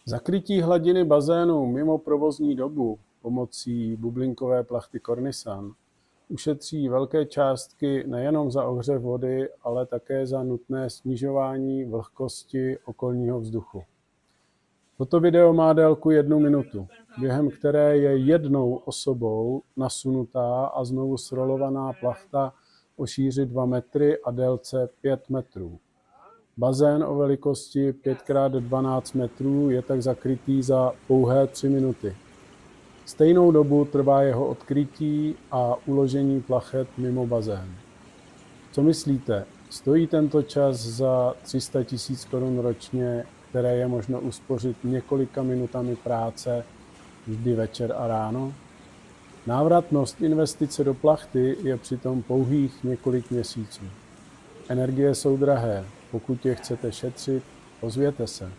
Zakrytí hladiny bazénu mimo provozní dobu pomocí bublinkové plachty Cornisan ušetří velké částky nejenom za ohřev vody, ale také za nutné snižování vlhkosti okolního vzduchu. Toto video má délku 1 minutu, během které je jednou osobou nasunutá a znovu srolovaná plachta o šíři 2 metry a délce 5 metrů. Bazén o velikosti 5x12 metrů je tak zakrytý za pouhé 3 minuty. Stejnou dobu trvá jeho odkrytí a uložení plachet mimo bazén. Co myslíte, stojí tento čas za 300 000 korun ročně, které je možno uspořit několika minutami práce vždy večer a ráno? Návratnost investice do plachty je přitom pouhých několik měsíců. Energie jsou drahé, pokud je chcete šetřit, ozvěte se.